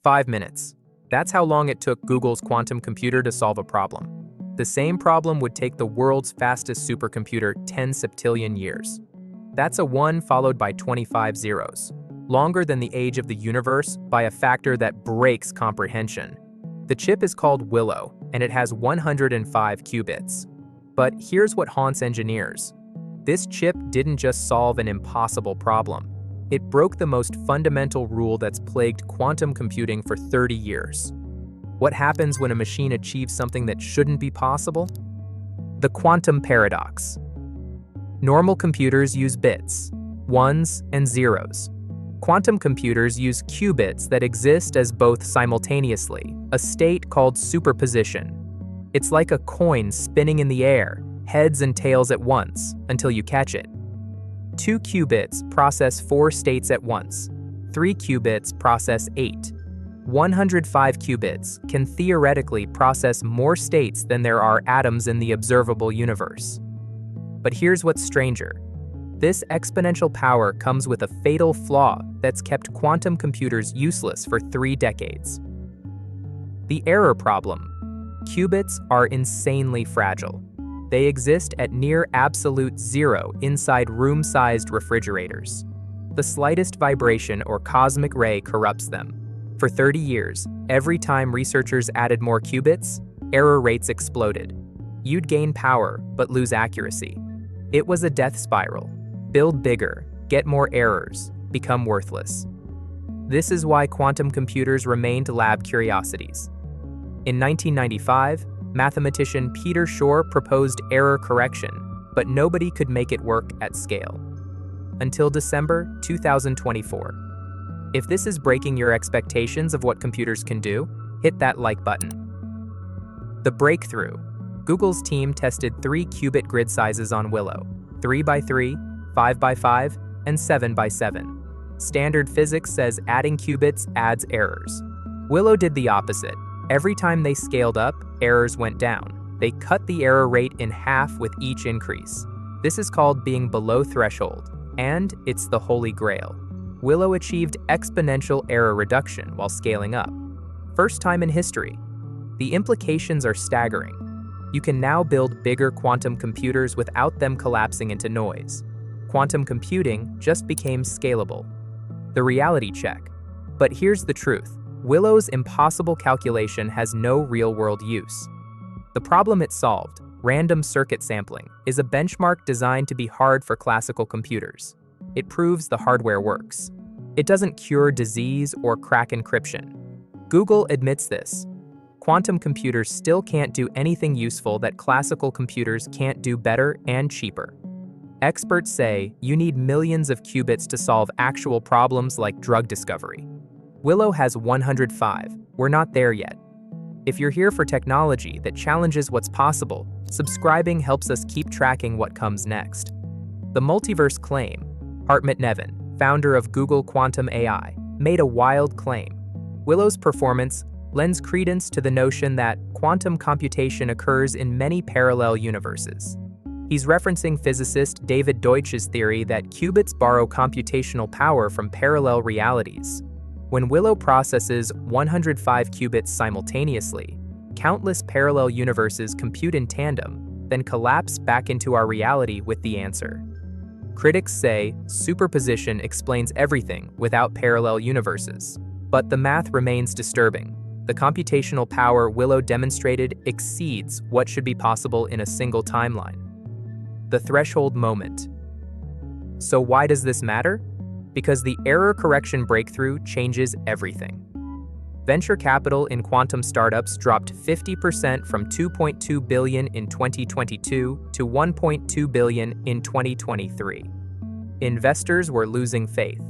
5 minutes. That's how long it took Google's quantum computer to solve a problem. The same problem would take the world's fastest supercomputer 10 septillion years. That's a 1 followed by 25 zeros. Longer than the age of the universe by a factor that breaks comprehension. The chip is called Willow, and it has 105 qubits. But here's what haunts engineers. This chip didn't just solve an impossible problem. It broke the most fundamental rule that's plagued quantum computing for 30 years. What happens when a machine achieves something that shouldn't be possible? The quantum paradox. Normal computers use bits, ones and zeros. Quantum computers use qubits that exist as both simultaneously, a state called superposition. It's like a coin spinning in the air, heads and tails at once, until you catch it. 2 qubits process 4 states at once. 3 qubits process 8. 105 qubits can theoretically process more states than there are atoms in the observable universe. But here's what's stranger. This exponential power comes with a fatal flaw that's kept quantum computers useless for 3 decades. The error problem. Qubits are insanely fragile. They exist at near absolute zero inside room-sized refrigerators. The slightest vibration or cosmic ray corrupts them. For 30 years, every time researchers added more qubits, error rates exploded. You'd gain power, but lose accuracy. It was a death spiral. Build bigger, get more errors, become worthless. This is why quantum computers remained lab curiosities. In 1995, mathematician Peter Shor proposed error correction, but nobody could make it work at scale. Until December 2024. If this is breaking your expectations of what computers can do, hit that like button. The breakthrough. Google's team tested 3 qubit grid sizes on Willow, 3 by 3, 5 by 5, and 7 by 7. Standard physics says adding qubits adds errors. Willow did the opposite. Every time they scaled up, errors went down. They cut the error rate in half with each increase. This is called being below threshold, and it's the holy grail. Willow achieved exponential error reduction while scaling up. First time in history. The implications are staggering. You can now build bigger quantum computers without them collapsing into noise. Quantum computing just became scalable. The reality check. But here's the truth. Willow's impossible calculation has no real-world use. The problem it solved, random circuit sampling, is a benchmark designed to be hard for classical computers. It proves the hardware works. It doesn't cure disease or crack encryption. Google admits this. Quantum computers still can't do anything useful that classical computers can't do better and cheaper. Experts say you need millions of qubits to solve actual problems like drug discovery. Willow has 105. We're not there yet. If you're here for technology that challenges what's possible, subscribing helps us keep tracking what comes next. The multiverse claim. Hartmut Neven, founder of Google Quantum AI, made a wild claim. Willow's performance lends credence to the notion that quantum computation occurs in many parallel universes. He's referencing physicist David Deutsch's theory that qubits borrow computational power from parallel realities. When Willow processes 105 qubits simultaneously, countless parallel universes compute in tandem, then collapse back into our reality with the answer. Critics say superposition explains everything without parallel universes. But the math remains disturbing. The computational power Willow demonstrated exceeds what should be possible in a single timeline. The threshold moment. So why does this matter? Because the error correction breakthrough changes everything. Venture capital in quantum startups dropped 50% from $2.2 billion in 2022 to $1.2 billion in 2023. Investors were losing faith.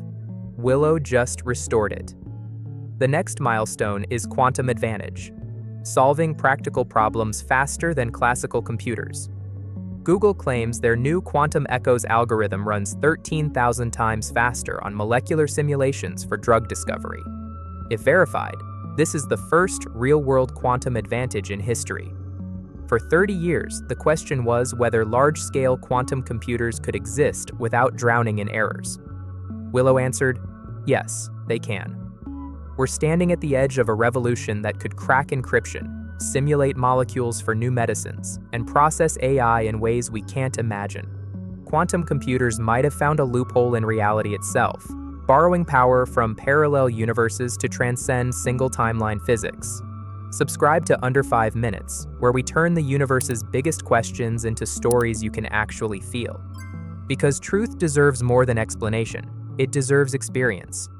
Willow just restored it. The next milestone is quantum advantage, solving practical problems faster than classical computers. Google claims their new Quantum Echoes algorithm runs 13,000 times faster on molecular simulations for drug discovery. If verified, this is the first real-world quantum advantage in history. For 30 years, the question was whether large-scale quantum computers could exist without drowning in errors. Willow answered, yes, they can. We're standing at the edge of a revolution that could crack encryption, simulate molecules for new medicines, and process AI in ways we can't imagine. Quantum computers might have found a loophole in reality itself, borrowing power from parallel universes to transcend single-timeline physics. Subscribe to Under 5 Minutes, where we turn the universe's biggest questions into stories you can actually feel. Because truth deserves more than explanation, it deserves experience.